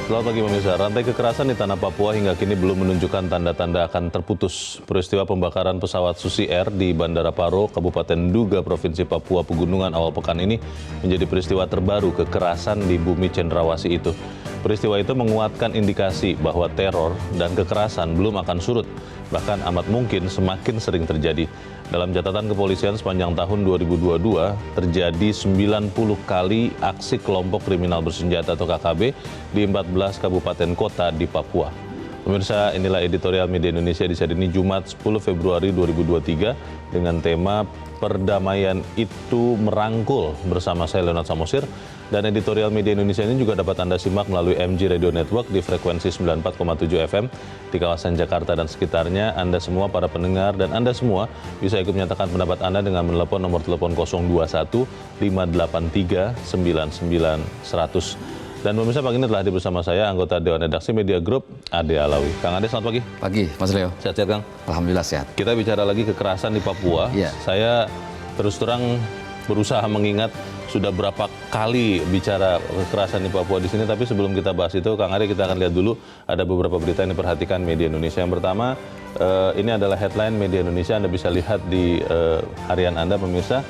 Selamat pagi pemirsa. Rantai kekerasan di tanah Papua hingga kini belum menunjukkan tanda-tanda akan terputus. Peristiwa pembakaran pesawat Susi Air di Bandara Paro, Kabupaten Duga, Provinsi Papua Pegunungan awal pekan ini menjadi peristiwa terbaru kekerasan di bumi cendrawasih itu. Peristiwa itu menguatkan indikasi bahwa teror dan kekerasan belum akan surut, bahkan amat mungkin semakin sering terjadi. Dalam catatan kepolisian sepanjang tahun 2022, terjadi 90 kali aksi kelompok kriminal bersenjata atau KKB di 14 kabupaten kota di Papua. Pemirsa, inilah editorial Media Indonesia di saat ini Jumat 10 Februari 2023 dengan tema Perdamaian Itu Merangkul bersama saya Leonard Samosir. Dan editorial Media Indonesia ini juga dapat Anda simak melalui MG Radio Network di frekuensi 94,7 FM di kawasan Jakarta dan sekitarnya. Anda semua para pendengar dan Anda semua bisa ikut menyatakan pendapat Anda dengan menelepon nomor telepon 021 583 99 100. Dan pemirsa, pagi ini telah hadir bersama saya anggota Dewan Redaksi Media Group, Ade Alawi. Kang Ade, selamat pagi. Pagi, Mas Leo. Sehat-sehat, Kang? Alhamdulillah sehat. Kita bicara lagi kekerasan di Papua. Iya. Saya terus terang berusaha mengingat sudah berapa kali bicara kekerasan di Papua di sini, tapi sebelum kita bahas itu, Kang Ade, kita akan lihat dulu ada beberapa berita yang diperhatikan Media Indonesia. Yang pertama, ini adalah headline Media Indonesia, Anda bisa lihat di harian Anda, pemirsa.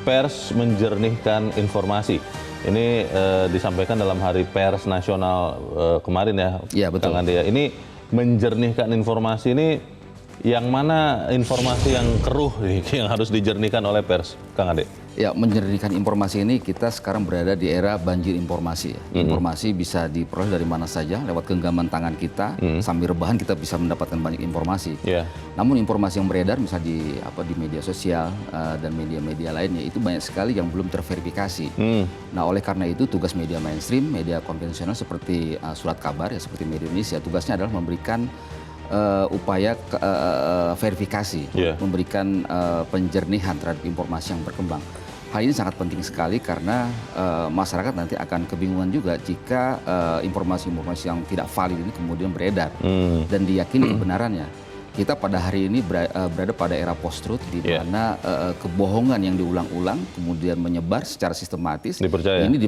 Pers menjernihkan informasi. Ini disampaikan dalam Hari Pers Nasional kemarin ya, Iya, betul. Kang Ade. Ini menjernihkan informasi ini yang mana informasi yang keruh yang harus dijernihkan oleh pers, Kang Ade? Ya, menjernihkan informasi ini kita sekarang berada di era banjir informasi. Informasi bisa diperoleh dari mana saja lewat genggaman tangan kita. Sambil rebahan kita bisa mendapatkan banyak informasi. Yeah. Namun informasi yang beredar misalnya di media sosial dan media-media lainnya itu banyak sekali yang belum terverifikasi. Nah, oleh karena itu tugas media mainstream, media konvensional seperti surat kabar ya seperti Media Indonesia, tugasnya adalah memberikan upaya verifikasi, memberikan penjernihan terhadap informasi yang berkembang. Hal ini sangat penting sekali karena masyarakat nanti akan kebingungan juga jika informasi-informasi yang tidak valid ini kemudian beredar dan diyakini kebenarannya. Kita pada hari ini berada pada era post-truth di mana kebohongan yang diulang-ulang kemudian menyebar secara sistematis. Ini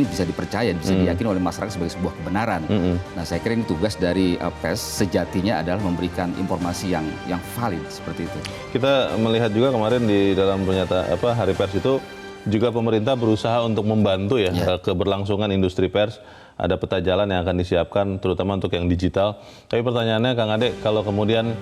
bisa dipercaya, bisa diyakini oleh masyarakat sebagai sebuah kebenaran. Nah, saya kira ini tugas dari pers sejatinya adalah memberikan informasi yang valid seperti itu. Kita melihat juga kemarin di dalam pernyataan Hari Pers itu juga pemerintah berusaha untuk membantu keberlangsungan industri pers. Ada peta jalan yang akan disiapkan terutama untuk yang digital. Tapi pertanyaannya, Kang Ade, kalau kemudian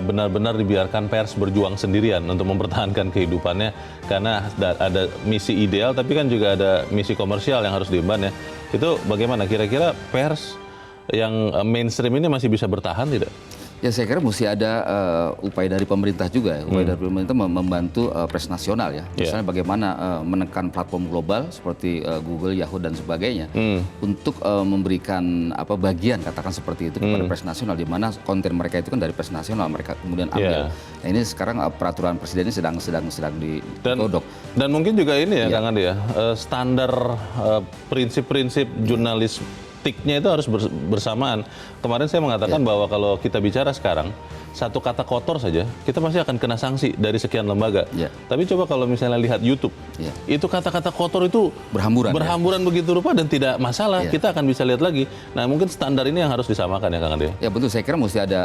benar-benar dibiarkan pers berjuang sendirian untuk mempertahankan kehidupannya karena ada misi ideal tapi kan juga ada misi komersial yang harus diemban ya. Itu bagaimana kira-kira pers yang mainstream ini masih bisa bertahan tidak? Ya, saya kira mesti ada upaya dari pemerintah juga, upaya dari pemerintah membantu pers nasional ya. Misalnya bagaimana menekan platform global seperti Google, Yahoo dan sebagainya untuk memberikan bagian katakan seperti itu kepada pers nasional, di mana konten mereka itu kan dari pers nasional mereka kemudian ambil. Nah, ini sekarang peraturan presiden ini sedang digodok. Dan mungkin juga ini ya, Kang Ade ya, standar prinsip-prinsip jurnalistiknya itu harus bersamaan. Kemarin saya mengatakan bahwa kalau kita bicara sekarang, satu kata kotor saja, kita pasti akan kena sanksi dari sekian lembaga. Tapi coba kalau misalnya lihat YouTube, itu kata-kata kotor itu berhamburan begitu rupa dan tidak masalah. Kita akan bisa lihat lagi. Nah, mungkin standar ini yang harus disamakan ya, Kang Ade. Ya, betul. Saya kira mesti ada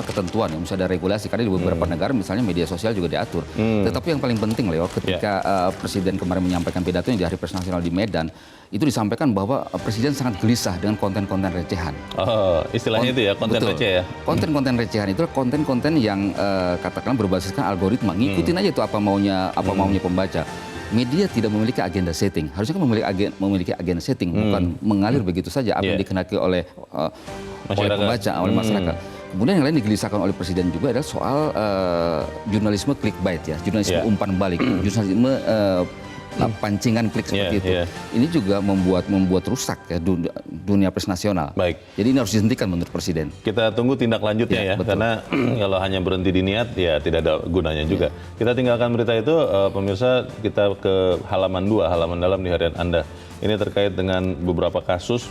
ketentuan, ya, mesti ada regulasi. Karena di beberapa negara misalnya media sosial juga diatur. Tetapi yang paling penting, Leo, ketika Presiden kemarin menyampaikan pidatonya di Hari Pers Nasional di Medan, itu disampaikan bahwa Presiden sangat gelisah dengan konten-konten recehan. Istilahnya itu ya, konten receh ya. Konten-konten recehan itu konten-konten yang katakanlah berbasiskan algoritma, ngikutin aja itu apa maunya pembaca. Media tidak memiliki agenda setting, harusnya kan memiliki agenda setting, bukan mengalir begitu saja apa yang dikehendaki oleh pembaca, oleh masyarakat. Kemudian yang lain digelisahkan oleh Presiden juga adalah soal jurnalisme clickbait ya, jurnalisme umpan balik, jurnalisme pancingan klik seperti itu. Ini juga membuat rusak ya dunia pers nasional. Baik. Jadi ini harus dihentikan menurut Presiden. Kita tunggu tindak lanjutnya ya, karena kalau hanya berhenti di niat ya tidak ada gunanya juga. Kita tinggalkan berita itu, pemirsa, kita ke halaman 2, halaman dalam di harian Anda. Ini terkait dengan beberapa kasus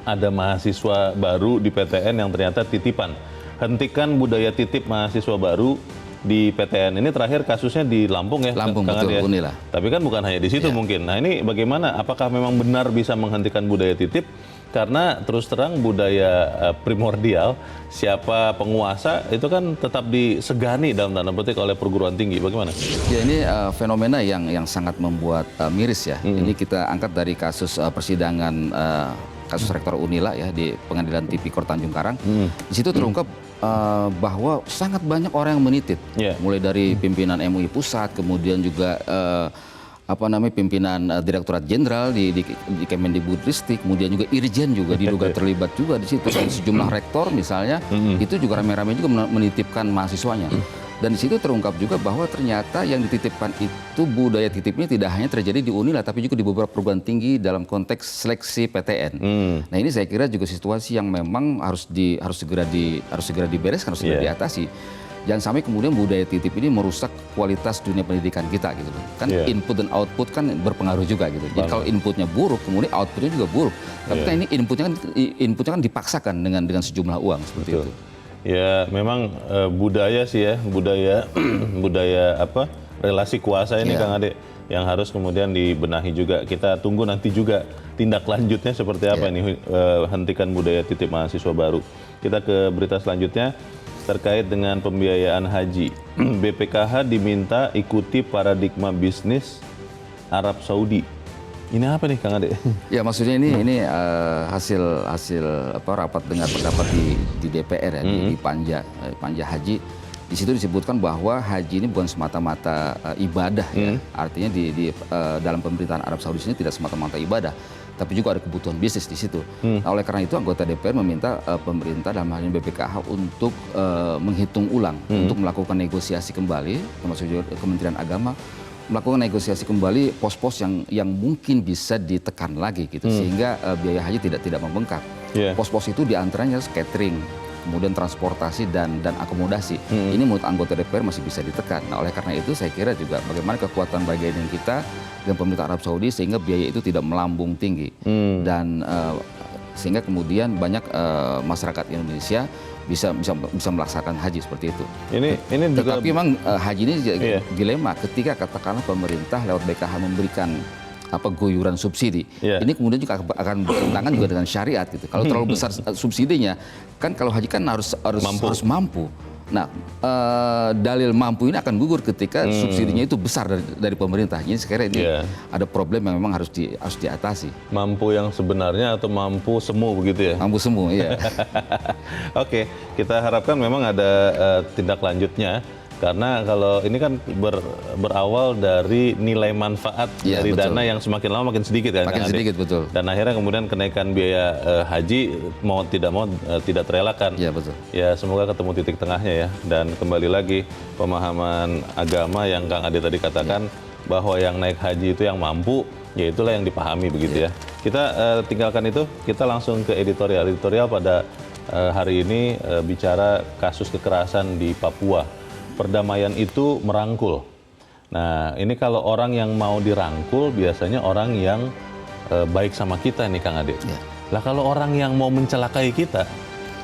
ada mahasiswa baru di PTN yang ternyata titipan. Hentikan budaya titip mahasiswa baru, di PTN ini terakhir kasusnya di Lampung ya. Lampung, Kang betul, Ade ya? Unila. Tapi kan bukan hanya di situ mungkin. Nah ini bagaimana? Apakah memang benar bisa menghentikan budaya titip? Karena terus terang budaya primordial, siapa penguasa itu kan tetap disegani dalam tanda petik oleh perguruan tinggi. Bagaimana? Ya ini fenomena yang sangat membuat miris ya. Ini kita angkat dari kasus persidangan kasus Rektor Unila ya di Pengadilan Tipikor Tanjung Karang. Di situ terungkap bahwa sangat banyak orang yang menitip, mulai dari pimpinan MUI pusat, kemudian juga pimpinan Direktorat Jenderal di Kemendikbudristek, kemudian juga Irjen juga diduga terlibat juga di situ, dan sejumlah rektor misalnya itu juga rame-rame juga menitipkan mahasiswanya. Dan di situ terungkap juga bahwa ternyata yang dititipkan itu budaya titipnya tidak hanya terjadi di Unila, tapi juga di beberapa perguruan tinggi dalam konteks seleksi PTN. Nah ini saya kira juga situasi yang memang harus segera dibereskan, harus segera diatasi. Jangan sampai kemudian budaya titip ini merusak kualitas dunia pendidikan kita gitu. Kan input dan output kan berpengaruh juga gitu. Jadi kalau inputnya buruk, kemudian outputnya juga buruk. Tapi kan ini inputnya kan dipaksakan dengan sejumlah uang seperti itu. Ya memang budaya sih ya, budaya relasi kuasa ini Kang Ade yang harus kemudian dibenahi juga. Kita tunggu nanti juga tindak lanjutnya seperti apa ini hentikan budaya titip mahasiswa baru. Kita ke berita selanjutnya terkait dengan pembiayaan haji. BPKH diminta ikuti paradigma bisnis Arab Saudi. Ini apa nih Kang Ade? Ya maksudnya ini hasil rapat dengar pendapat di DPR ya, di Panja Haji. Di situ disebutkan bahwa haji ini bukan semata-mata ibadah ya. Artinya di dalam pemerintahan Arab Saudi ini tidak semata-mata ibadah, tapi juga ada kebutuhan bisnis di situ. Nah, oleh karena itu anggota DPR meminta pemerintah dalam hal ini BPKH untuk menghitung ulang, untuk melakukan negosiasi kembali, termasuk juga Kementerian Agama, melakukan negosiasi kembali pos-pos yang mungkin bisa ditekan lagi gitu, sehingga biaya haji tidak membengkak. Pos-pos itu diantaranya catering, kemudian transportasi dan akomodasi. Ini menurut anggota DPR masih bisa ditekan. Nah oleh karena itu saya kira juga bagaimana kekuatan bargaining kita dengan pemerintah Arab Saudi sehingga biaya itu tidak melambung tinggi, dan sehingga kemudian banyak masyarakat Indonesia bisa melaksanakan haji seperti itu. Ini juga, tetapi memang haji ini dilema ketika katakanlah pemerintah lewat BKH memberikan guyuran subsidi. Ini kemudian juga akan bertentangan juga dengan syariat gitu. Kalau terlalu besar subsidinya, kan kalau haji kan harus mampu. Nah, dalil mampu ini akan gugur ketika subsidinya itu besar dari pemerintah. Jadi sekiranya ini ada problem yang memang harus diatasi. Mampu yang sebenarnya atau mampu semu begitu ya? Mampu semu, iya. Oke, kita harapkan memang ada tindak lanjutnya. Karena kalau ini kan berawal dari nilai manfaat dari dana yang semakin lama makin sedikit kan? Makin sedikit, betul. Dan akhirnya kemudian kenaikan biaya haji mau tidak terelakkan. Iya, betul. Ya semoga ketemu titik tengahnya ya. Dan kembali lagi pemahaman agama yang Kang Ade tadi katakan bahwa yang naik haji itu yang mampu, ya itulah yang dipahami begitu ya. Kita tinggalkan itu, kita langsung ke editorial. Editorial pada hari ini bicara kasus kekerasan di Papua. Perdamaian itu merangkul. Nah, ini kalau orang yang mau dirangkul biasanya orang yang baik sama kita nih Kang Ade. Lah kalau orang yang mau mencelakai kita,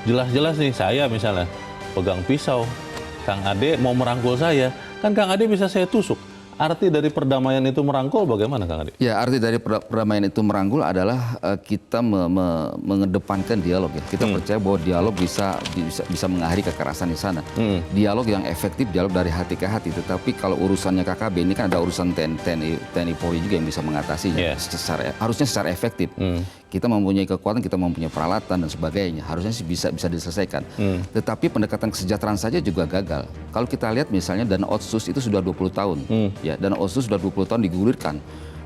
jelas-jelas nih saya misalnya pegang pisau, Kang Ade mau merangkul saya, kan Kang Ade bisa saya tusuk. Arti dari perdamaian itu merangkul bagaimana Kang Ade? Ya, arti dari perdamaian itu merangkul adalah kita mengedepankan dialog ya. Kita percaya bahwa dialog bisa mengakhiri kekerasan di sana. Dialog yang efektif, dialog dari hati ke hati. Tetapi kalau urusannya KKB ini kan ada urusan TNI Polri juga yang bisa mengatasinya. Harusnya secara efektif. Kita mempunyai kekuatan, kita mempunyai peralatan dan sebagainya. Harusnya sih bisa diselesaikan. Tetapi pendekatan kesejahteraan saja juga gagal. Kalau kita lihat misalnya dana otsus itu sudah 20 tahun. Ya, dana otsus sudah 20 tahun digulirkan.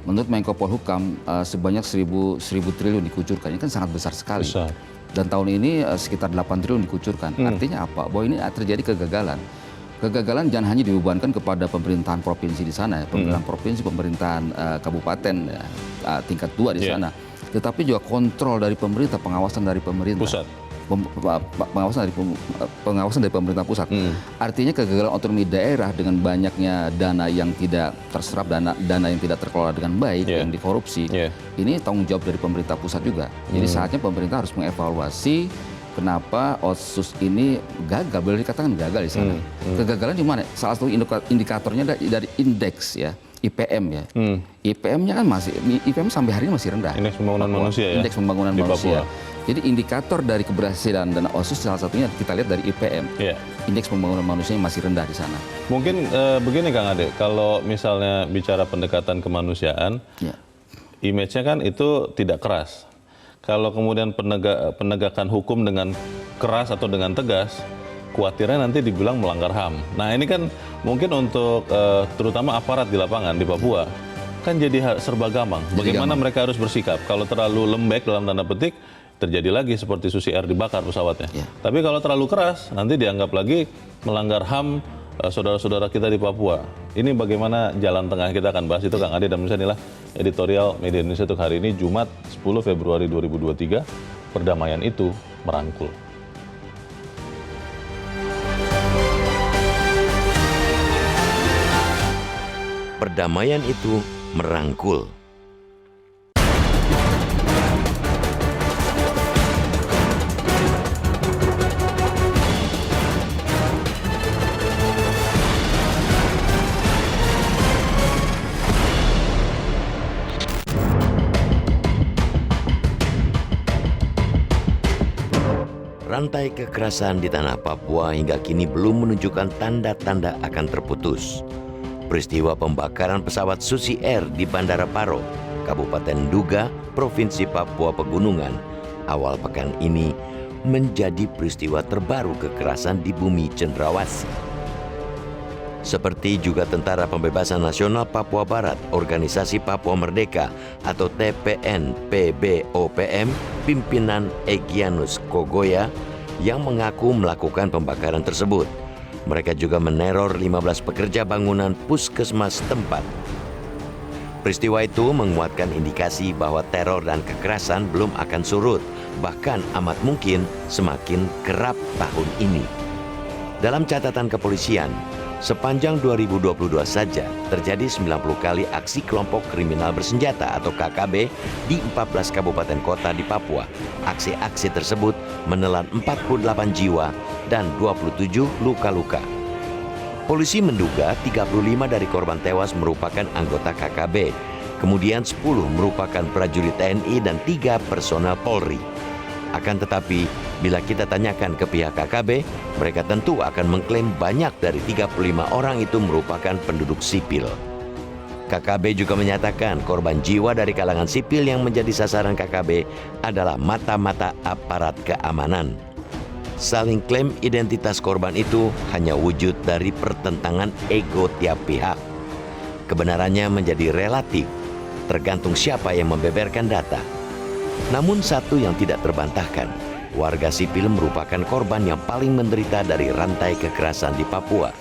Menurut Menko Polhukam sebanyak 1.000 triliun dikucurkan. Ini kan sangat besar sekali. Dan tahun ini sekitar 8 triliun dikucurkan. Artinya apa? Bahwa ini terjadi kegagalan. Kegagalan jangan hanya dibebankan kepada pemerintahan provinsi di sana, pemerintahan provinsi, pemerintahan kabupaten tingkat 2 di sana. Tetapi juga kontrol dari pemerintah, pengawasan dari pemerintah. Pusat. Pengawasan dari pemerintah pusat. Artinya kegagalan otonomi daerah dengan banyaknya dana yang tidak terserap, dana yang tidak terkelola dengan baik, yang dikorupsi. Ini tanggung jawab dari pemerintah pusat juga. Jadi saatnya pemerintah harus mengevaluasi kenapa Otsus ini gagal, boleh dikatakan gagal di sana. Kegagalan di mana? Salah satu indikatornya dari indeks ya, IPM ya. IPM-nya kan IPM sampai hari ini masih rendah. Indeks pembangunan manusia ya? Indeks pembangunan Di manusia. Papua. Jadi indikator dari keberhasilan dana Otsus salah satunya kita lihat dari IPM. Iya. Indeks pembangunan manusia masih rendah di sana. Mungkin begini Kang Ade, kalau misalnya bicara pendekatan kemanusiaan, Ya. image-nya kan itu tidak keras. Kalau kemudian penegakan hukum dengan keras atau dengan tegas, khawatirnya nanti dibilang melanggar HAM. Nah ini kan mungkin untuk terutama aparat di lapangan di Papua, kan jadi serba gampang. Bagaimana mereka harus bersikap? Kalau terlalu lembek dalam tanda petik, terjadi lagi seperti Susi Air dibakar pesawatnya. Ya. Tapi kalau terlalu keras, nanti dianggap lagi melanggar HAM saudara-saudara kita di Papua. Ini bagaimana jalan tengah, kita akan bahas itu Kang Ade, dan misalnya inilah editorial Media Indonesia untuk hari ini Jumat 10 Februari 2023, perdamaian itu merangkul. Perdamaian itu merangkul. Rantai kekerasan di tanah Papua hingga kini belum menunjukkan tanda-tanda akan terputus. Peristiwa pembakaran pesawat Susi Air di Bandara Paro, Kabupaten Duga, Provinsi Papua Pegunungan, awal pekan ini menjadi peristiwa terbaru kekerasan di bumi Cendrawasih. Seperti juga Tentara Pembebasan Nasional Papua Barat, Organisasi Papua Merdeka atau TPN PBOPM, pimpinan Egyanus Kogoya yang mengaku melakukan pembakaran tersebut. Mereka juga meneror 15 pekerja bangunan puskesmas tempat. Peristiwa itu menguatkan indikasi bahwa teror dan kekerasan belum akan surut, bahkan amat mungkin semakin kerap tahun ini. Dalam catatan kepolisian, sepanjang 2022 saja terjadi 90 kali aksi kelompok kriminal bersenjata atau KKB di 14 kabupaten kota di Papua. Aksi-aksi tersebut menelan 48 jiwa dan 27 luka-luka. Polisi menduga 35 dari korban tewas merupakan anggota KKB, kemudian 10 merupakan prajurit TNI dan 3 personel Polri. Akan tetapi, bila kita tanyakan ke pihak KKB, mereka tentu akan mengklaim banyak dari 35 orang itu merupakan penduduk sipil. KKB juga menyatakan korban jiwa dari kalangan sipil yang menjadi sasaran KKB adalah mata-mata aparat keamanan. Saling klaim identitas korban itu hanya wujud dari pertentangan ego tiap pihak. Kebenarannya menjadi relatif, tergantung siapa yang membeberkan data. Namun satu yang tidak terbantahkan, warga sipil merupakan korban yang paling menderita dari rantai kekerasan di Papua.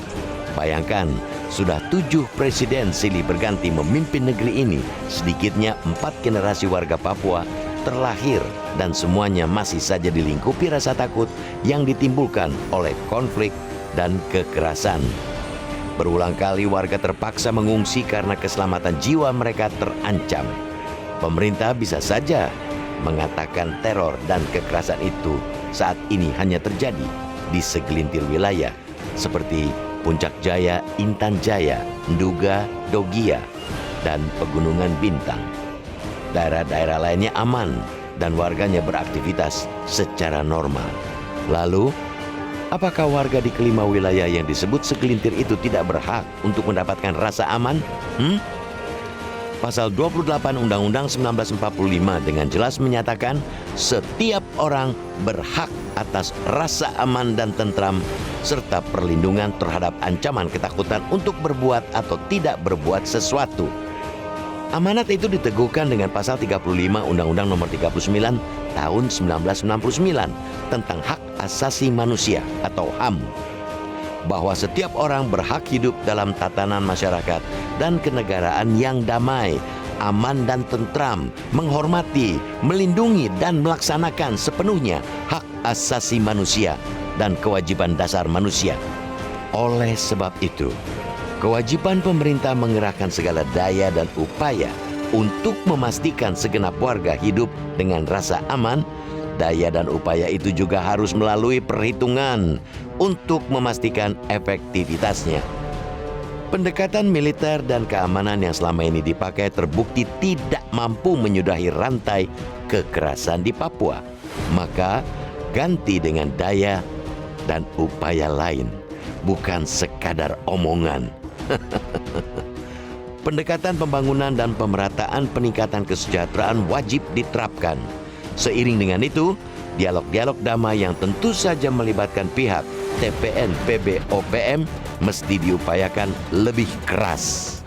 Bayangkan, sudah 7 presiden silih berganti memimpin negeri ini, sedikitnya 4 generasi warga Papua terlahir dan semuanya masih saja dilingkupi rasa takut yang ditimbulkan oleh konflik dan kekerasan. Berulang kali warga terpaksa mengungsi karena keselamatan jiwa mereka terancam. Pemerintah bisa saja mengatakan teror dan kekerasan itu saat ini hanya terjadi di segelintir wilayah seperti Puncak Jaya, Intan Jaya, Nduga, Dogia, dan Pegunungan Bintang. Daerah-daerah lainnya aman dan warganya beraktivitas secara normal. Lalu, apakah warga di kelima wilayah yang disebut segelintir itu tidak berhak untuk mendapatkan rasa aman? Pasal 28 Undang-Undang 1945 dengan jelas menyatakan setiap orang berhak atas rasa aman dan tentram serta perlindungan terhadap ancaman ketakutan untuk berbuat atau tidak berbuat sesuatu. Amanat itu diteguhkan dengan pasal 35 Undang-Undang Nomor 39 Tahun 1999 tentang Hak Asasi Manusia atau HAM. Bahwa setiap orang berhak hidup dalam tatanan masyarakat dan kenegaraan yang damai, aman dan tentram, menghormati, melindungi dan melaksanakan sepenuhnya hak asasi manusia dan kewajiban dasar manusia. Oleh sebab itu, kewajiban pemerintah mengerahkan segala daya dan upaya untuk memastikan segenap warga hidup dengan rasa aman daya dan upaya itu juga harus melalui perhitungan untuk memastikan efektivitasnya. Pendekatan militer dan keamanan yang selama ini dipakai terbukti tidak mampu menyudahi rantai kekerasan di Papua. Maka ganti dengan daya dan upaya lain, bukan sekadar omongan. Pendekatan pembangunan dan pemerataan peningkatan kesejahteraan wajib diterapkan. Seiring dengan itu, dialog-dialog damai yang tentu saja melibatkan pihak TPN, PB, OPM mesti diupayakan lebih keras.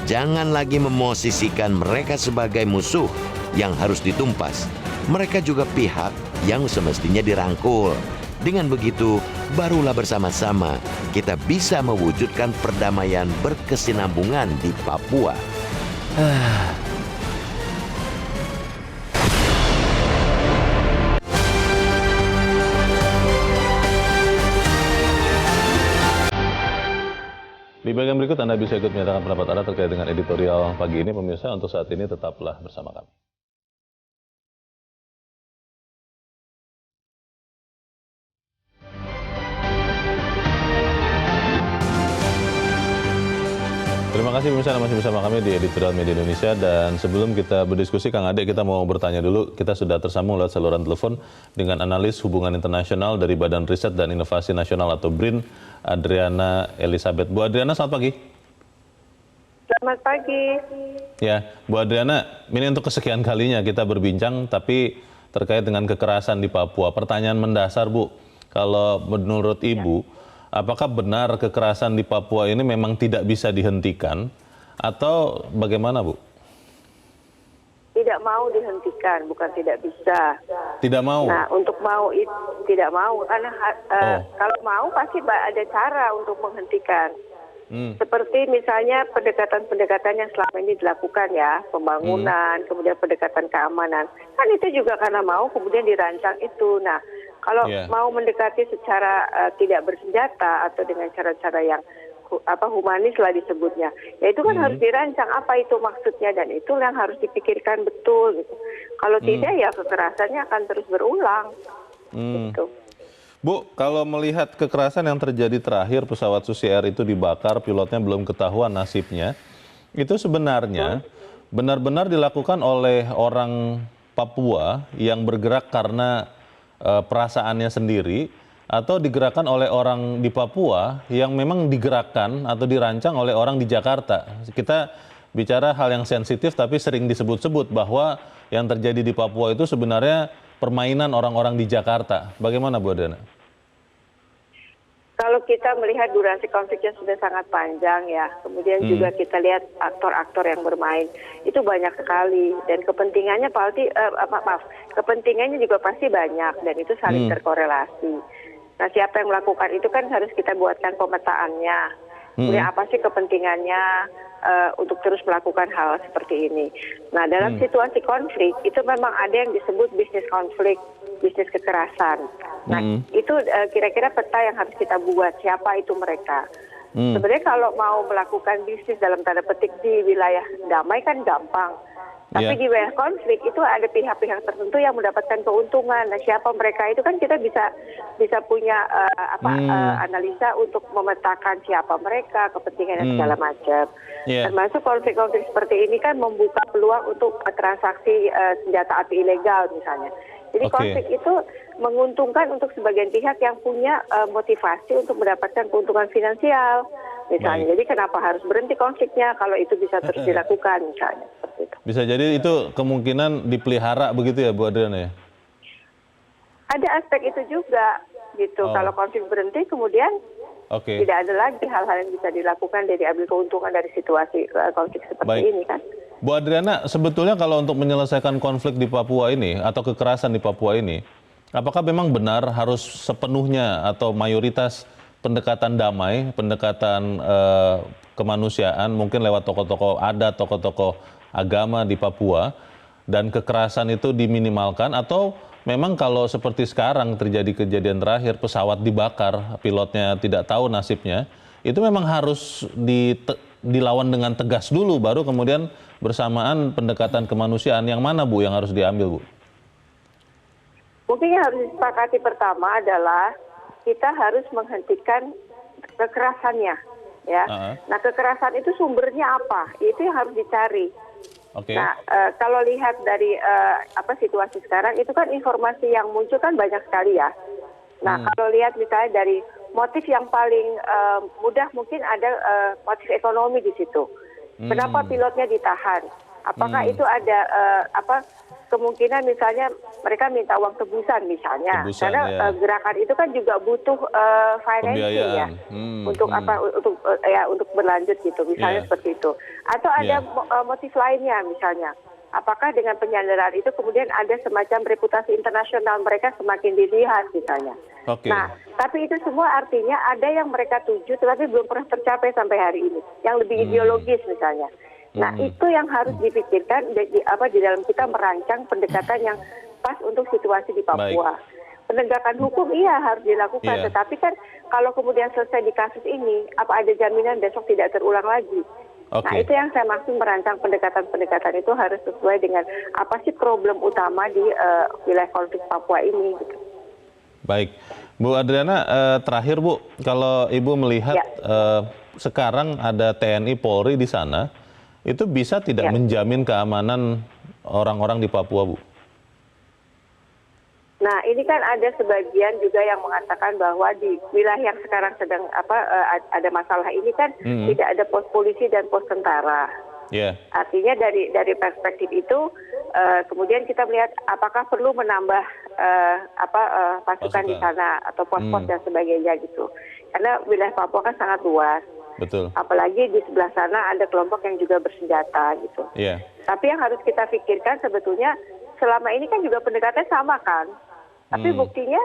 Jangan lagi memosisikan mereka sebagai musuh yang harus ditumpas. Mereka juga pihak yang semestinya dirangkul. Dengan begitu, barulah bersama-sama kita bisa mewujudkan perdamaian berkesinambungan di Papua. Di bagian berikut Anda bisa ikut menyatakan pendapat Anda terkait dengan editorial pagi ini. Pemirsa, untuk saat ini tetaplah bersama kami. Terima kasih pemirsa, Anda masih bersama kami di Editorial Media Indonesia. Dan sebelum kita berdiskusi, Kang Ade, kita mau bertanya dulu. Kita sudah tersambung lewat saluran telepon dengan analis hubungan internasional dari Badan Riset dan Inovasi Nasional atau BRIN, Adriana Elizabeth. Bu Adriana, selamat pagi. Selamat pagi. Ya, Bu Adriana, ini untuk kesekian kalinya kita berbincang, tapi terkait dengan kekerasan di Papua. Pertanyaan mendasar, Bu. Kalau menurut Ibu, apakah benar kekerasan di Papua ini memang tidak bisa dihentikan atau bagaimana, Bu? Tidak mau dihentikan, bukan tidak bisa. Tidak mau? Nah, untuk mau itu tidak mau, karena kalau mau pasti ada cara untuk menghentikan. Seperti misalnya pendekatan-pendekatan yang selama ini dilakukan ya, pembangunan, kemudian pendekatan keamanan. Kan itu juga karena mau kemudian dirancang itu. Nah, kalau mau mendekati secara tidak bersenjata atau dengan cara-cara yang humanis lah disebutnya, ya itu kan harus dirancang apa itu maksudnya, dan itu yang harus dipikirkan betul gitu. Kalau tidak ya kekerasannya akan terus berulang. Gitu. Bu, kalau melihat kekerasan yang terjadi terakhir, pesawat Susi Air itu dibakar, pilotnya belum ketahuan nasibnya, itu sebenarnya benar-benar dilakukan oleh orang Papua yang bergerak karena perasaannya sendiri, atau digerakkan oleh orang di Papua yang memang digerakkan atau dirancang oleh orang di Jakarta. Kita bicara hal yang sensitif tapi sering disebut-sebut bahwa yang terjadi di Papua itu sebenarnya permainan orang-orang di Jakarta. Bagaimana, Bu Adriana? Kalau kita melihat durasi konfliknya sudah sangat panjang ya, kemudian juga kita lihat aktor-aktor yang bermain, itu banyak sekali, dan kepentingannya kepentingannya juga pasti banyak, dan itu saling terkorelasi. Nah, siapa yang melakukan itu kan harus kita buatkan pemetaannya. Kemudian apa sih kepentingannya untuk terus melakukan hal seperti ini. Nah, dalam situasi konflik itu memang ada yang disebut bisnis konflik, bisnis kekerasan. Nah, itu kira-kira peta yang harus kita buat, siapa itu mereka. Sebenarnya kalau mau melakukan bisnis dalam tanda petik di wilayah damai kan gampang. Tapi di wilayah konflik itu ada pihak-pihak tertentu yang mendapatkan keuntungan. Nah, siapa mereka itu kan kita bisa punya analisa untuk memetakan siapa mereka, kepentingan dan segala macam. Termasuk konflik-konflik seperti ini kan membuka peluang untuk transaksi senjata api ilegal misalnya. Jadi konflik itu menguntungkan untuk sebagian pihak yang punya motivasi untuk mendapatkan keuntungan finansial misalnya. Jadi kenapa harus berhenti konfliknya kalau itu bisa terus dilakukan misalnya. Bisa jadi itu kemungkinan dipelihara begitu ya, Bu Adriana ya? Ada aspek itu juga gitu. Kalau konflik berhenti kemudian tidak ada lagi hal-hal yang bisa dilakukan dari ambil keuntungan dari situasi konflik seperti ini kan. Bu Adriana, sebetulnya kalau untuk menyelesaikan konflik di Papua ini atau kekerasan di Papua ini, apakah memang benar harus sepenuhnya atau mayoritas pendekatan damai, pendekatan kemanusiaan, mungkin lewat tokoh-tokoh adat, tokoh-tokoh agama di Papua, dan kekerasan itu diminimalkan, atau memang kalau seperti sekarang terjadi kejadian terakhir pesawat dibakar, pilotnya tidak tahu nasibnya, itu memang harus dilawan dengan tegas dulu, baru kemudian bersamaan pendekatan kemanusiaan. Yang mana, Bu, yang harus diambil, Bu? Mungkin yang harus disepakati pertama adalah kita harus menghentikan kekerasannya, ya. Nah, kekerasan itu sumbernya apa? Itu yang harus dicari. Oke. Nah, kalau lihat dari situasi sekarang, itu kan informasi yang muncul kan banyak sekali ya. Nah, kalau lihat misalnya dari motif yang paling mudah mungkin ada motif ekonomi di situ. Kenapa pilotnya ditahan? Apakah itu ada kemungkinan misalnya mereka minta uang tebusan misalnya, karena gerakan itu kan juga butuh financing ya, untuk berlanjut gitu, misalnya seperti itu. Atau ada motif lainnya misalnya, apakah dengan penyanderaan itu kemudian ada semacam reputasi internasional mereka semakin dilihat misalnya. Nah, tapi itu semua artinya ada yang mereka tuju tetapi belum pernah tercapai sampai hari ini, yang lebih ideologis misalnya. Nah, itu yang harus dipikirkan di dalam kita merancang pendekatan yang pas untuk situasi di Papua. Penegakan hukum iya harus dilakukan, tetapi kan kalau kemudian selesai di kasus ini, apa ada jaminan besok tidak terulang lagi? Nah, itu yang saya maksud merancang pendekatan-pendekatan itu harus sesuai dengan apa sih problem utama di wilayah konflik Papua ini. Gitu. Baik, Bu Adriana, terakhir Bu, kalau Ibu melihat sekarang ada TNI Polri di sana, itu bisa tidak menjamin keamanan orang-orang di Papua, Bu? Nah, ini kan ada sebagian juga yang mengatakan bahwa di wilayah yang sekarang sedang ada masalah ini kan tidak ada pos polisi dan pos tentara. Artinya dari perspektif itu kemudian kita melihat apakah perlu menambah pasukan di sana atau pos-pos dan sebagainya gitu. Karena wilayah Papua kan sangat luas. Betul. Apalagi di sebelah sana ada kelompok yang juga bersenjata gitu. Tapi yang harus kita pikirkan sebetulnya selama ini kan juga pendekatannya sama kan. Tapi buktinya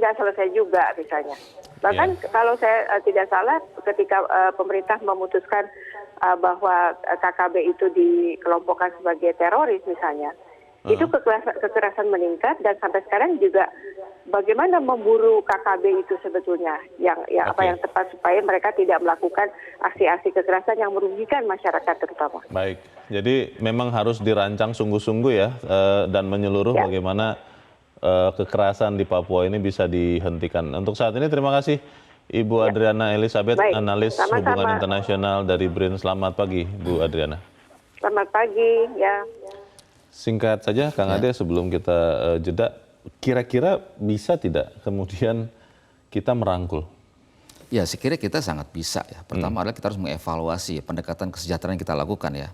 nggak selesai juga misalnya. Bahkan kalau saya tidak salah ketika pemerintah memutuskan bahwa KKB itu dikelompokkan sebagai teroris misalnya, itu kekerasan meningkat dan sampai sekarang juga bagaimana memburu KKB itu sebetulnya yang tepat supaya mereka tidak melakukan aksi-aksi kekerasan yang merugikan masyarakat terutama. Baik, jadi memang harus dirancang sungguh-sungguh ya dan menyeluruh bagaimana kekerasan di Papua ini bisa dihentikan. Untuk saat ini terima kasih Ibu Adriana Elizabeth, analis hubungan internasional dari BRIN. Selamat pagi, Bu Adriana. Selamat pagi, ya. Singkat saja, Kang Ade, sebelum kita jeda, kira-kira bisa tidak kemudian kita merangkul? Ya, saya kira kita sangat bisa ya. Pertama adalah kita harus mengevaluasi pendekatan kesejahteraan yang kita lakukan ya.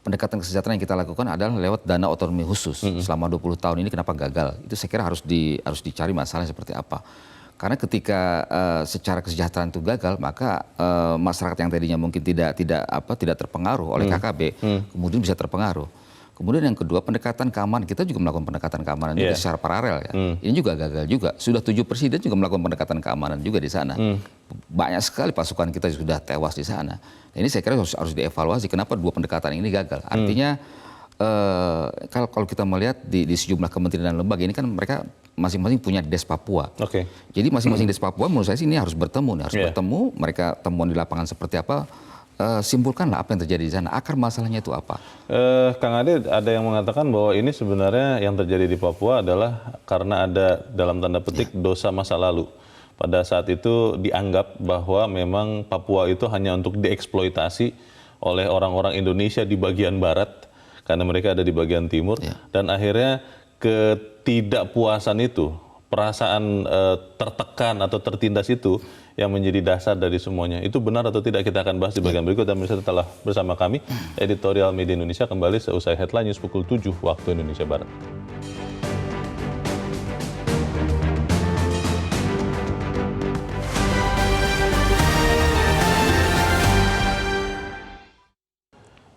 Pendekatan kesejahteraan yang kita lakukan adalah lewat dana otonomi khusus. Selama 20 tahun ini kenapa gagal? Itu saya kira harus dicari masalahnya seperti apa. Karena ketika secara kesejahteraan itu gagal, maka masyarakat yang tadinya mungkin tidak terpengaruh oleh KKB, kemudian bisa terpengaruh. Kemudian yang kedua, pendekatan keamanan, kita juga melakukan pendekatan keamanan juga secara paralel ya. Ini juga gagal juga. Sudah 7 presiden juga melakukan pendekatan keamanan juga di sana. Banyak sekali pasukan kita sudah tewas di sana. Nah, ini saya kira harus dievaluasi kenapa 2 pendekatan ini gagal. Artinya kalau kita melihat di sejumlah kementerian dan lembaga ini kan mereka masing-masing punya des Papua. Jadi masing-masing des Papua menurut saya sih ini harus bertemu. Bertemu, mereka temuan di lapangan seperti apa. Simpulkanlah apa yang terjadi di sana, akar masalahnya itu apa? Kang Ade, ada yang mengatakan bahwa ini sebenarnya yang terjadi di Papua adalah karena ada dalam tanda petik dosa masa lalu. Pada saat itu dianggap bahwa memang Papua itu hanya untuk dieksploitasi oleh orang-orang Indonesia di bagian barat, karena mereka ada di bagian timur, dan akhirnya ketidakpuasan itu, perasaan tertekan atau tertindas itu yang menjadi dasar dari semuanya. Itu benar atau tidak, kita akan bahas di bagian berikut. Dan pemirsa tetaplah bersama kami, Editorial Media Indonesia kembali seusai Headline News pukul 7 waktu Indonesia Barat.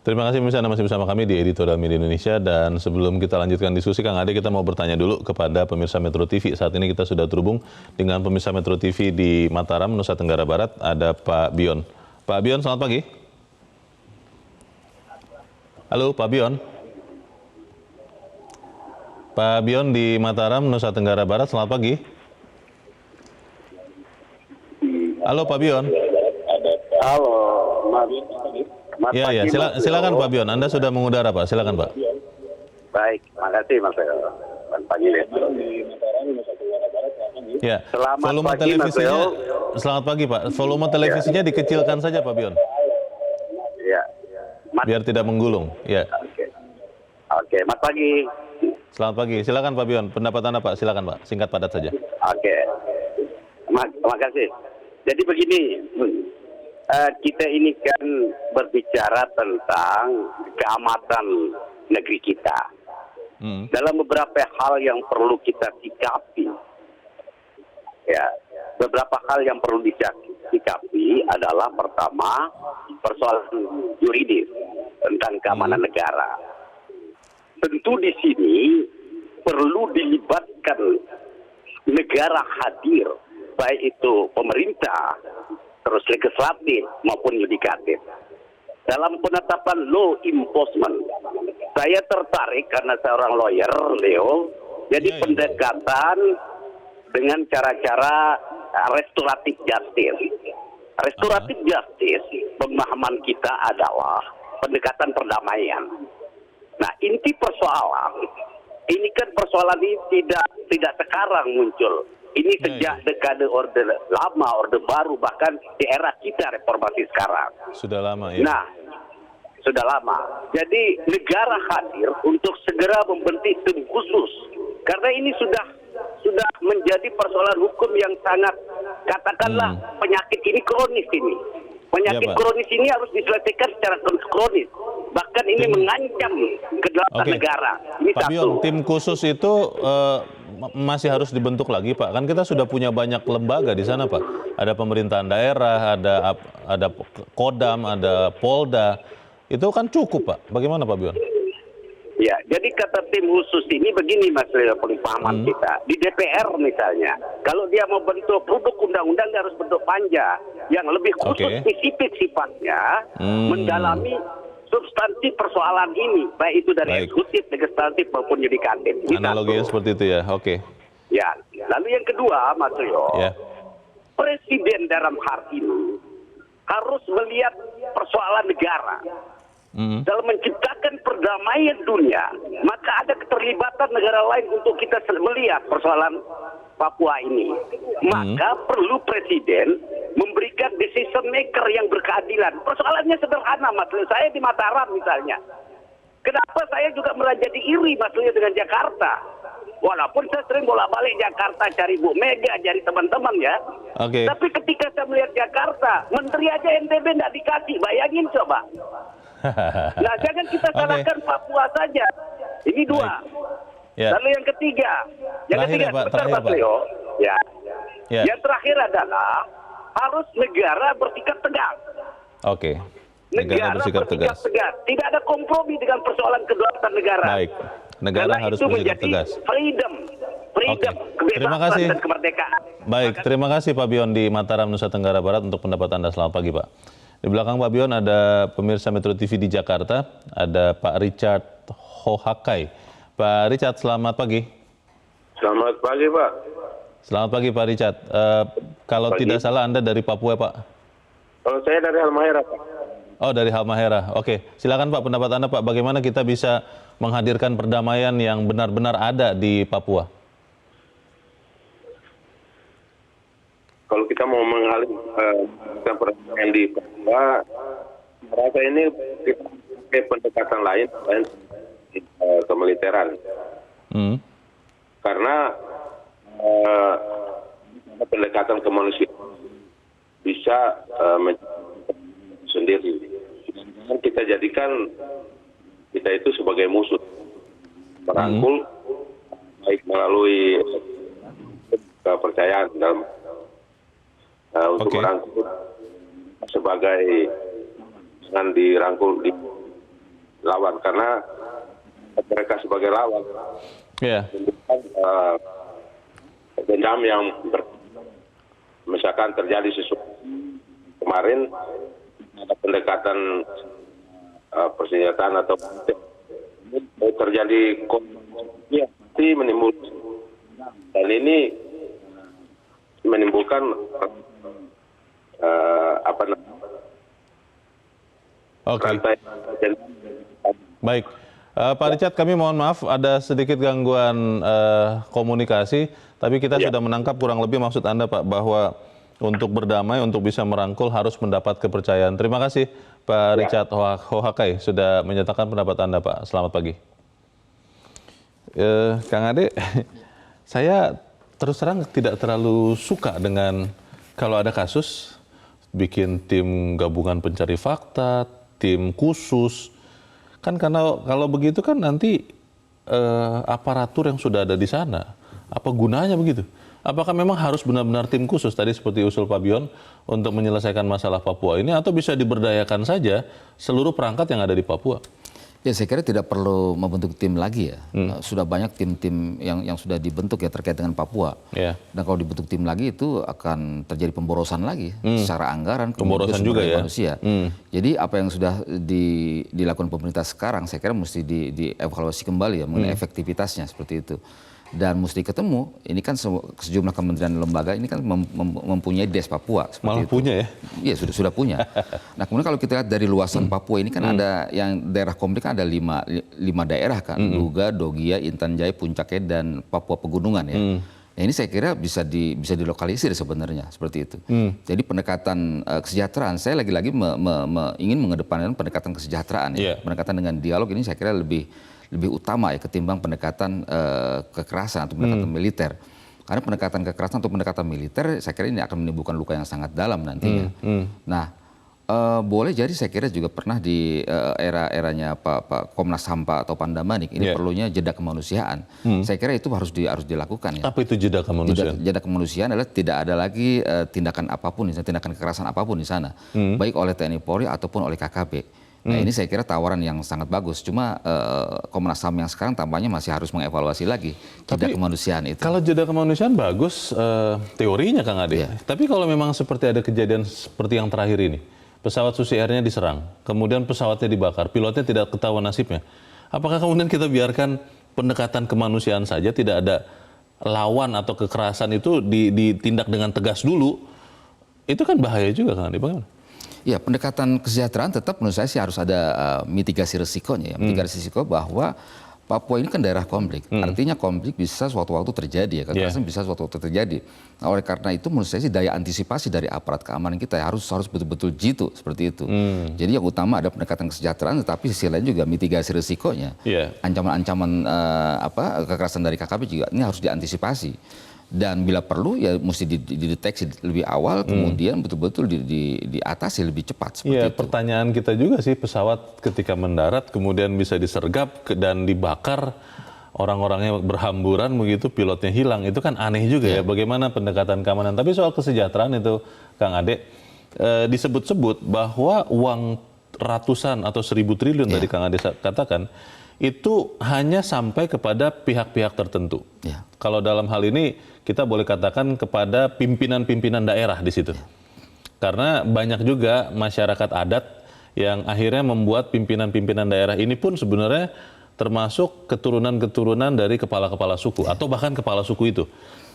Terima kasih pemirsa, Anda masih bersama kami di Editorial Media Indonesia. Dan sebelum kita lanjutkan diskusi, Kang Ade, kita mau bertanya dulu kepada pemirsa Metro TV. Saat ini kita sudah terhubung dengan pemirsa Metro TV di Mataram, Nusa Tenggara Barat. Ada Pak Bion. Pak Bion, selamat pagi. Halo, Pak Bion. Pak Bion di Mataram, Nusa Tenggara Barat, selamat pagi. Halo, Pak Bion. Halo, Silakan Pak Bion, Anda sudah mengudara Pak, silakan Pak. Baik, makasih Mas. Selamat pagi, Leo. Ya, Selamat volume pagi, Mas televisinya. Leo. Selamat pagi Pak. Volume televisinya dikecilkan saja Pak Bion, Ya. biar tidak menggulung. Ya. Oke, selamat pagi. Selamat pagi. Silakan Pak Bion. Pendapat Anda Pak. Silakan Pak. Singkat padat saja. Oke. Terima kasih. Jadi begini, kita ini kan berbicara tentang keamatan negeri kita. Dalam beberapa hal yang perlu kita sikapi, ya, beberapa hal yang perlu disikapi adalah pertama persoalan yuridis tentang keamanan negara. Tentu di sini perlu dilibatkan negara hadir, baik itu pemerintah, terus legislatif maupun yudikatif. Dalam penetapan law enforcement, saya tertarik karena seorang lawyer, Leo, jadi pendekatan dengan cara-cara restoratif justice. Restoratif justice, pemahaman kita adalah pendekatan perdamaian. Nah, inti persoalan, ini kan persoalan ini tidak sekarang muncul. Ini sejak dekade Orde Lama, Orde Baru, bahkan di era kita reformasi sekarang. Sudah lama ya. Nah, sudah lama. Jadi negara hadir untuk segera membentuk tim khusus. Karena ini sudah menjadi persoalan hukum yang sangat, katakanlah penyakit ini kronis ini. Penyakit Ya, Pak. kronis ini harus diselesaikan secara kronis. Bahkan ini mengancam kedaulatan negara. Ini Pak satu. Bion, tim khusus itu masih harus dibentuk lagi Pak. Kan kita sudah punya banyak lembaga di sana Pak. Ada pemerintahan daerah, ada Kodam, ada Polda. Itu kan cukup Pak. Bagaimana Pak Bion? Ya, jadi kata tim khusus ini begini Mas Leo, pemahaman kita. Di DPR misalnya, kalau dia mau bentuk produk undang-undang, dia harus bentuk panja yang lebih khusus spesifik sifatnya, mendalami substansi persoalan ini, baik itu dari eksekutif, legislatif maupun yudikatif. Analoginya seperti itu ya, oke. Ya, lalu yang kedua Mas Leo, Ya. Presiden dalam hal ini harus melihat persoalan negara. Dalam menciptakan perdamaian dunia, maka ada keterlibatan negara lain untuk kita melihat persoalan Papua ini. Maka perlu Presiden memberikan decision maker yang berkeadilan. Persoalannya sederhana, Mas Leo. Saya di Mataram misalnya. Kenapa saya juga jadi iri, Mas Leo, dengan Jakarta? Walaupun saya sering bolak-balik Jakarta cari Bu Mega, cari teman-teman ya. Oke. Tapi ketika saya melihat Jakarta, menteri aja NTB nggak dikasih. Bayangin coba. Nah, jangan kita salahkan Papua saja. Ini dua. Ya. Lalu yang ketiga, Terakhir, Mas Leo. Ya. Ya. Yang terakhir adalah harus negara bersikap tegas. Oke. Negara bersikap tegas. Tidak ada kompromi dengan persoalan kedaulatan negara. Baik. Negara Karena harus itu bersikap menjadi tegas. freedom, Terima kebebasan kasih. dan kemerdekaan. Baik, terima kasih Pak Bion di Mataram, Nusa Tenggara Barat untuk pendapat Anda. Selamat pagi Pak. Di belakang Pak Bion ada pemirsa Metro TV di Jakarta, ada Pak Richard Hohakai. Pak Richard, selamat pagi. Selamat pagi, Pak. Selamat pagi Pak Richard. Kalau tidak salah Anda dari Papua Pak? Kalau saya dari Halmahera, Pak. Oh, dari Halmahera. Oke, silakan Pak pendapat Anda Pak. Bagaimana kita bisa menghadirkan perdamaian yang benar-benar ada di Papua? Kalau kita mau menghadirkan perdamaian di Papua, merasa ini kita pakai pendekatan lain kemiliteran. Karena pendekatan kemanusiaan bisa sendiri. Kita jadikan kita itu sebagai musuh, merangkul baik melalui kepercayaan dalam untuk merangkul sebagai dengan dirangkul di lawan, karena mereka sebagai lawan dendam yang misalkan terjadi sesuatu kemarin ada pendekatan persenjataan atau terjadi konflik menimbulkan, dan ini menimbulkan apa namanya? Oke. Baik. Pak Richard, kami mohon maaf ada sedikit gangguan komunikasi, tapi kita sudah menangkap kurang lebih maksud Anda, Pak, bahwa untuk berdamai, untuk bisa merangkul harus mendapat kepercayaan. Terima kasih Pak Richard Hohakai sudah menyatakan pendapat Anda, Pak. Selamat pagi. Kang Ade, saya terus terang tidak terlalu suka dengan kalau ada kasus, bikin tim gabungan pencari fakta, tim khusus. Kan karena kalau begitu kan nanti aparatur yang sudah ada di sana, apa gunanya begitu? Apakah memang harus benar-benar tim khusus tadi seperti usul Pak Bion untuk menyelesaikan masalah Papua ini, atau bisa diberdayakan saja seluruh perangkat yang ada di Papua? Ya, saya kira tidak perlu membentuk tim lagi ya. Sudah banyak tim-tim yang sudah dibentuk ya terkait dengan Papua. Dan kalau dibentuk tim lagi itu akan terjadi pemborosan lagi secara anggaran, pemborosan juga ya manusia. Jadi apa yang sudah dilakukan pemerintah sekarang, saya kira mesti dievaluasi kembali ya mengenai efektivitasnya seperti itu. Dan mesti ketemu, ini kan sejumlah kementerian dan lembaga ini kan mempunyai Des Papua. Malah itu punya ya? Iya, sudah punya. Nah, kemudian kalau kita lihat dari luasan Papua ini kan ada yang daerah konflik kan ada lima daerah kan, Duga, Dogia, Intan Jaya, Puncaknya, dan Papua Pegunungan ya. Nah, ini saya kira bisa dilokalisir sebenarnya seperti itu. Jadi pendekatan kesejahteraan, saya lagi-lagi ingin mengedepankan pendekatan kesejahteraan ya. Pendekatan dengan dialog ini saya kira lebih utama ya ketimbang pendekatan kekerasan atau pendekatan militer. Karena pendekatan kekerasan atau pendekatan militer saya kira ini akan menimbulkan luka yang sangat dalam nantinya. Nah, boleh jadi saya kira juga pernah di eranya Pak Komnas HAM atau Pandamanik ini perlunya jeda kemanusiaan. Saya kira itu harus dilakukan ya. Apa itu jeda kemanusiaan? Jeda kemanusiaan adalah tidak ada lagi tindakan apapun, tindakan kekerasan apapun di sana, baik oleh TNI Polri ataupun oleh KKB. Nah, ini saya kira tawaran yang sangat bagus. Cuma Komnas HAM yang sekarang tampaknya masih harus mengevaluasi lagi jeda kemanusiaan itu. Kalau jeda kemanusiaan bagus teorinya, Kang Ade. Tapi kalau memang seperti ada kejadian seperti yang terakhir ini, pesawat Susi Air-nya diserang, kemudian pesawatnya dibakar, pilotnya tidak ketahuan nasibnya. Apakah kemudian kita biarkan pendekatan kemanusiaan saja, tidak ada lawan atau kekerasan itu ditindak dengan tegas dulu? Itu kan bahaya juga, Kang Ade. Bagaimana? Ya, pendekatan kesejahteraan tetap menurut saya sih harus ada mitigasi risikonya ya. Mitigasi risiko bahwa Papua ini kan daerah konflik. Artinya konflik bisa suatu waktu terjadi ya, kekerasan bisa suatu waktu terjadi. Nah, oleh karena itu menurut saya sih daya antisipasi dari aparat keamanan kita ya harus betul-betul jitu seperti itu. Jadi yang utama ada pendekatan kesejahteraan, tetapi sisi lain juga mitigasi risikonya. Ancaman-ancaman kekerasan dari KKB juga ini harus diantisipasi. Dan bila perlu ya mesti dideteksi lebih awal, kemudian betul-betul diatasi lebih cepat seperti itu. Pertanyaan kita juga sih, pesawat ketika mendarat kemudian bisa disergap dan dibakar, orang-orangnya berhamburan begitu, pilotnya hilang, itu kan aneh juga ya. Bagaimana pendekatan keamanan? Tapi soal kesejahteraan itu, Kang Ade, disebut-sebut bahwa uang ratusan atau 1.000 triliun tadi Kang Ade katakan, itu hanya sampai kepada pihak-pihak tertentu. Kalau dalam hal ini kita boleh katakan kepada pimpinan-pimpinan daerah di situ. Karena banyak juga masyarakat adat yang akhirnya membuat pimpinan-pimpinan daerah ini pun sebenarnya termasuk keturunan-keturunan dari kepala-kepala suku atau bahkan kepala suku itu.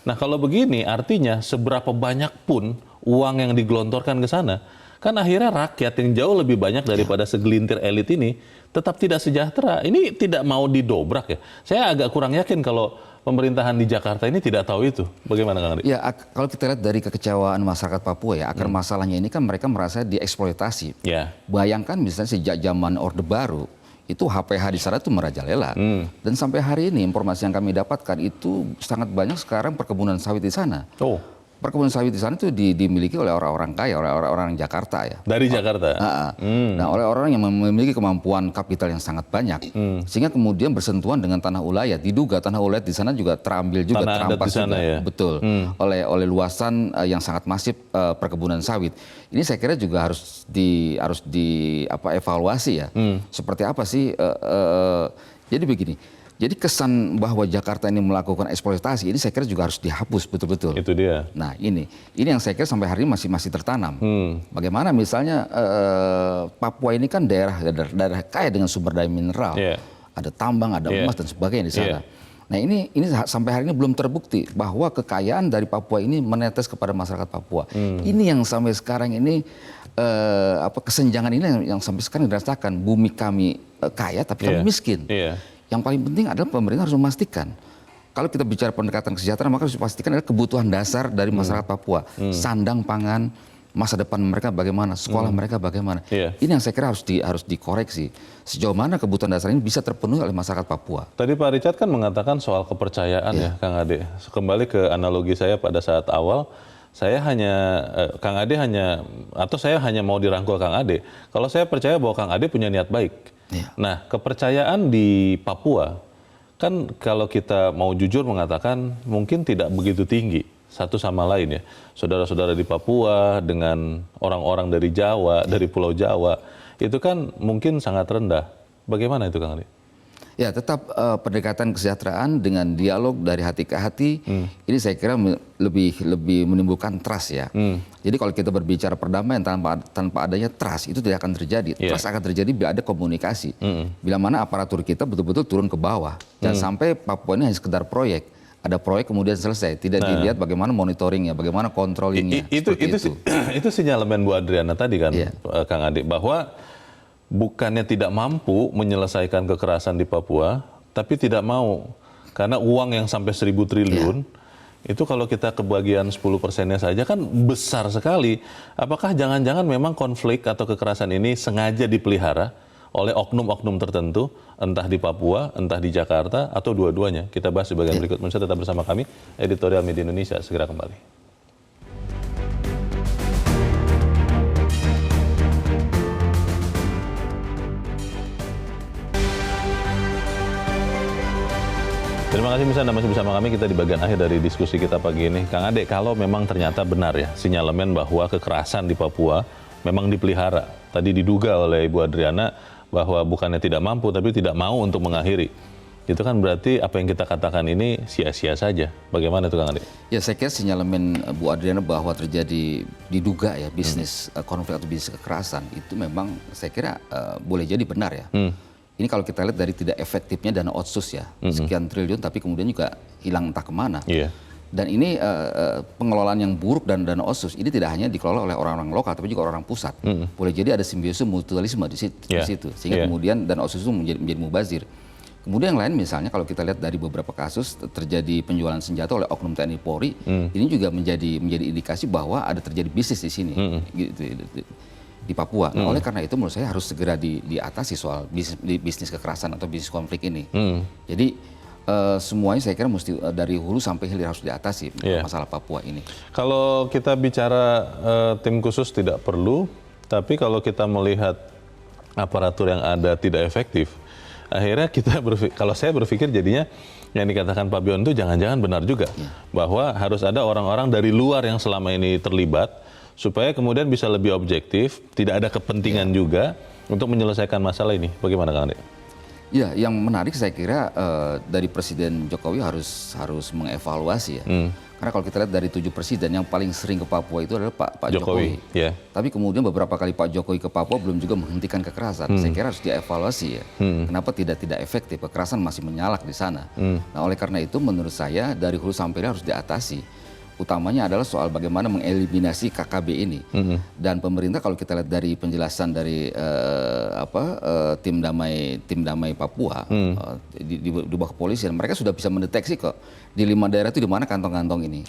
Nah, kalau begini artinya seberapa banyak pun uang yang digelontorkan ke sana, kan akhirnya rakyat yang jauh lebih banyak daripada segelintir elit ini tetap tidak sejahtera. Ini tidak mau didobrak ya. Saya agak kurang yakin kalau pemerintahan di Jakarta ini tidak tahu itu. Bagaimana, Kang Ade? Ya, kalau kita lihat dari kekecewaan masyarakat Papua ya, akar masalahnya ini kan mereka merasa dieksploitasi. Bayangkan misalnya sejak zaman Orde Baru, itu HPH di sana itu merajalela. Dan sampai hari ini informasi yang kami dapatkan itu sangat banyak sekarang perkebunan sawit di sana. Perkebunan sawit di sana itu dimiliki oleh orang-orang kaya, oleh orang-orang Jakarta ya. Dari Jakarta? Nah, oleh orang yang memiliki kemampuan kapital yang sangat banyak. Sehingga kemudian bersentuhan dengan tanah ulayat. Diduga tanah ulayat di sana juga terambil juga, terampas juga. Ya? Betul. Oleh luasan yang sangat masif perkebunan sawit. Ini saya kira juga harus evaluasi ya. Seperti apa sih? Jadi begini. Jadi kesan bahwa Jakarta ini melakukan eksploitasi ini saya kira juga harus dihapus betul-betul. Itu dia. Nah, ini yang saya kira sampai hari ini masih tertanam. Bagaimana misalnya Papua ini kan daerah kaya dengan sumber daya mineral. Ada tambang, ada emas dan sebagainya di sana. Nah, ini sampai hari ini belum terbukti bahwa kekayaan dari Papua ini menetes kepada masyarakat Papua. Ini yang sampai sekarang ini kesenjangan ini yang sampai sekarang dirasakan. Bumi kami kaya tapi kami miskin. Yang paling penting adalah pemerintah harus memastikan. Kalau kita bicara pendekatan kesejahteraan, maka harus dipastikan adalah kebutuhan dasar dari masyarakat Papua. Sandang pangan, masa depan mereka bagaimana, sekolah mereka bagaimana. Ini yang saya kira harus dikoreksi. Sejauh mana kebutuhan dasar ini bisa terpenuhi oleh masyarakat Papua. Tadi Pak Richard kan mengatakan soal kepercayaan ya, Kang Ade. Kembali ke analogi saya pada saat awal, saya hanya mau dirangkul Kang Ade kalau saya percaya bahwa Kang Ade punya niat baik. Nah, kepercayaan di Papua kan kalau kita mau jujur mengatakan mungkin tidak begitu tinggi satu sama lain ya. Saudara-saudara di Papua dengan orang-orang dari Jawa, dari Pulau Jawa, itu kan mungkin sangat rendah. Bagaimana itu Kang Ade? Ya, tetap pendekatan kesejahteraan dengan dialog dari hati ke hati, ini saya kira lebih menimbulkan trust ya. Jadi kalau kita berbicara perdamaian tanpa adanya trust, itu tidak akan terjadi. Trust akan terjadi bila ada komunikasi. Bila mana aparatur kita betul-betul turun ke bawah. Jangan sampai Papua ini hanya sekedar proyek. Ada proyek kemudian selesai, tidak dilihat bagaimana monitoringnya, bagaimana controllingnya. Itu sinyalemen Bu Adriana tadi kan, Kang Ade, bahwa bukannya tidak mampu menyelesaikan kekerasan di Papua, tapi tidak mau. Karena uang yang sampai 1.000 triliun, itu kalau kita kebagian 10%-nya saja kan besar sekali. Apakah jangan-jangan memang konflik atau kekerasan ini sengaja dipelihara oleh oknum-oknum tertentu, entah di Papua, entah di Jakarta, atau dua-duanya? Kita bahas di bagian berikut. Pemirsa tetap bersama kami, Editorial Media Indonesia, segera kembali. Terima kasih Anda masih bersama kami, kita di bagian akhir dari diskusi kita pagi ini. Kang Ade, kalau memang ternyata benar ya sinyalemen bahwa kekerasan di Papua memang dipelihara. Tadi diduga oleh Ibu Adriana bahwa bukannya tidak mampu tapi tidak mau untuk mengakhiri. Itu kan berarti apa yang kita katakan ini sia-sia saja. Bagaimana itu Kang Ade? Ya, saya kira sinyalemen Bu Adriana bahwa terjadi diduga ya bisnis konflik atau bisnis kekerasan itu memang saya kira boleh jadi benar ya. Ini kalau kita lihat dari tidak efektifnya dana otsus ya, sekian triliun tapi kemudian juga hilang entah kemana. Dan ini pengelolaan yang buruk dan dana otsus ini tidak hanya dikelola oleh orang-orang lokal tapi juga orang-orang pusat. Boleh jadi ada simbiosis mutualisme di situ, sehingga kemudian dana otsus itu menjadi mubazir. Kemudian yang lain misalnya kalau kita lihat dari beberapa kasus terjadi penjualan senjata oleh oknum TNI Polri, ini juga menjadi indikasi bahwa ada terjadi bisnis di sini. Di Papua. Nah, oleh karena itu menurut saya harus segera diatasi soal bisnis kekerasan atau bisnis konflik ini. Jadi semuanya saya kira mesti dari hulu sampai hilir harus diatasi masalah Papua ini. Kalau kita bicara tim khusus tidak perlu, tapi kalau kita melihat aparatur yang ada tidak efektif, akhirnya kalau saya berpikir jadinya yang dikatakan Pak Bion itu jangan-jangan benar juga bahwa harus ada orang-orang dari luar yang selama ini terlibat supaya kemudian bisa lebih objektif, tidak ada kepentingan juga untuk menyelesaikan masalah ini. Bagaimana Kang Ade? Ya, yang menarik saya kira dari Presiden Jokowi harus mengevaluasi ya. Karena kalau kita lihat dari 7 presiden yang paling sering ke Papua itu adalah Pak Jokowi. Tapi kemudian beberapa kali Pak Jokowi ke Papua belum juga menghentikan kekerasan. Saya kira harus dievaluasi ya. Kenapa tidak efektif? Kekerasan masih menyalak di sana. Nah, oleh karena itu menurut saya dari hulu sampai hilir harus diatasi. Utamanya adalah soal bagaimana mengeliminasi KKB ini. Dan pemerintah kalau kita lihat dari penjelasan dari tim damai Papua di bawah kepolisian, mereka sudah bisa mendeteksi kok di 5 daerah itu di mana kantong-kantong ini.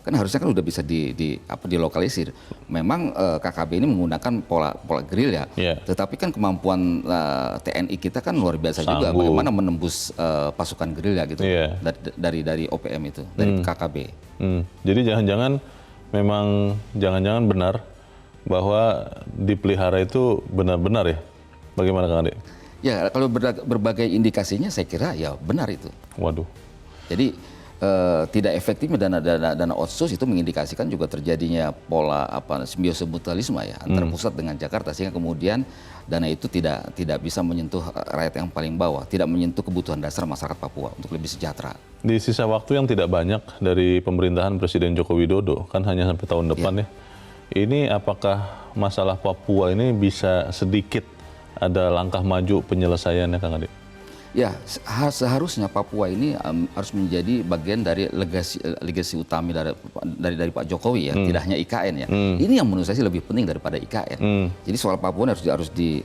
Kan harusnya kan udah bisa dilokalisir. Memang KKB ini menggunakan pola gerilya, tetapi kan kemampuan TNI kita kan luar biasa juga. Bagaimana menembus pasukan gerilya gitu dari OPM itu, dari KKB. Jadi jangan-jangan benar bahwa dipelihara itu benar-benar ya? Bagaimana Kang Ade? Ya, kalau berbagai indikasinya saya kira ya benar itu. Waduh. Jadi tidak efektifnya dana otsus itu mengindikasikan juga terjadinya pola simbiosis mutualisme ya antara pusat dengan Jakarta, sehingga kemudian dana itu tidak bisa menyentuh rakyat yang paling bawah, tidak menyentuh kebutuhan dasar masyarakat Papua untuk lebih sejahtera. Di sisa waktu yang tidak banyak dari pemerintahan Presiden Joko Widodo, kan hanya sampai tahun depan ya. Ini apakah masalah Papua ini bisa sedikit ada langkah maju penyelesaiannya Kang Ade? Ya, seharusnya Papua ini harus menjadi bagian dari legasi utama dari Pak Jokowi ya, tidak hanya IKN ya. Ini yang menurut saya sih lebih penting daripada IKN. Jadi soal Papua ini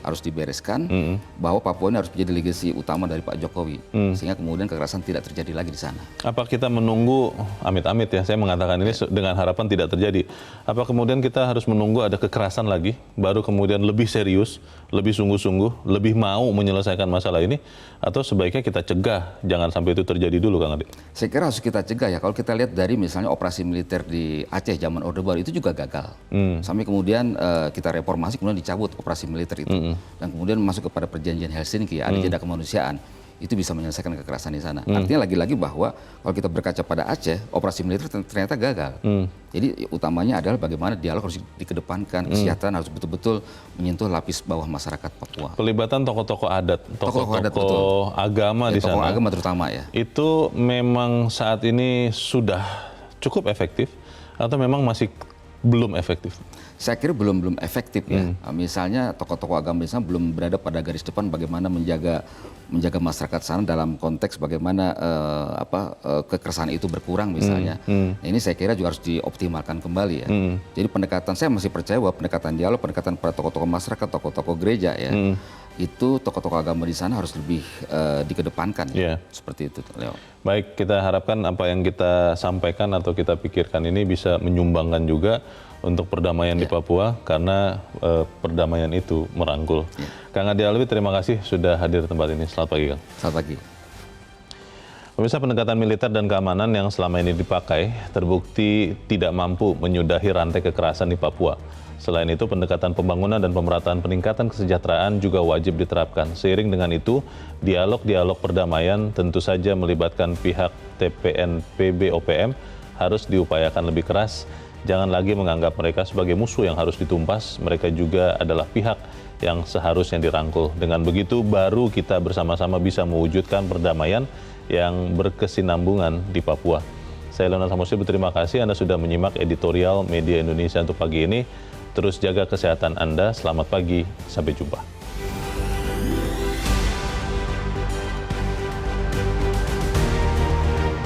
harus dibereskan, bahwa Papua ini harus menjadi legasi utama dari Pak Jokowi, sehingga kemudian kekerasan tidak terjadi lagi di sana. Apa kita menunggu, amit-amit ya, saya mengatakan ini dengan harapan tidak terjadi. Apa kemudian kita harus menunggu ada kekerasan lagi, baru kemudian lebih serius, lebih sungguh-sungguh, lebih mau menyelesaikan masalah ini, atau sebaiknya kita cegah, jangan sampai itu terjadi dulu, Kang Adi? Saya kira harus kita cegah ya. Kalau kita lihat dari misalnya operasi militer di Aceh zaman Orde Baru itu juga gagal. Sampai kemudian kita reformasi, kemudian dicabut operasi militer itu. Dan kemudian masuk kepada perjanjian Helsinki, ada jeda kemanusiaan. Itu bisa menyelesaikan kekerasan di sana. Artinya lagi-lagi bahwa kalau kita berkaca pada Aceh, operasi militer ternyata gagal. Jadi utamanya adalah bagaimana dialog harus dikedepankan, kesejahteraan harus betul-betul menyentuh lapis bawah masyarakat Papua. Pelibatan tokoh-tokoh adat, tokoh-tokoh agama di sana. Tokoh agama terutama ya. Itu memang saat ini sudah cukup efektif atau memang masih belum efektif? Saya kira belum efektif ya. Misalnya tokoh-tokoh agama di sana belum berada pada garis depan bagaimana menjaga masyarakat sana dalam konteks bagaimana kekerasan itu berkurang misalnya. Nah, ini saya kira juga harus dioptimalkan kembali ya. Jadi pendekatan, saya masih percaya bahwa pendekatan dialog, pendekatan pada tokoh-tokoh masyarakat, tokoh-tokoh gereja ya, itu tokoh-tokoh agama di sana harus lebih dikedepankan ya. Seperti itu, Leo. Baik, kita harapkan apa yang kita sampaikan atau kita pikirkan ini bisa menyumbangkan juga untuk perdamaian di Papua, karena perdamaian itu merangkul. Kang Adi Alwi, terima kasih sudah hadir di tempat ini. Selamat pagi, Kang. Selamat pagi. Pemirsa, pendekatan militer dan keamanan yang selama ini dipakai terbukti tidak mampu menyudahi rantai kekerasan di Papua. Selain itu, pendekatan pembangunan dan pemerataan peningkatan kesejahteraan juga wajib diterapkan. Seiring dengan itu, dialog-dialog perdamaian tentu saja melibatkan pihak TPNPB OPM harus diupayakan lebih keras. Jangan lagi menganggap mereka sebagai musuh yang harus ditumpas. Mereka juga adalah pihak yang seharusnya dirangkul. Dengan begitu, baru kita bersama-sama bisa mewujudkan perdamaian yang berkesinambungan di Papua. Saya Leonard Samusi berterima kasih Anda sudah menyimak editorial Media Indonesia untuk pagi ini. Terus jaga kesehatan Anda. Selamat pagi, sampai jumpa.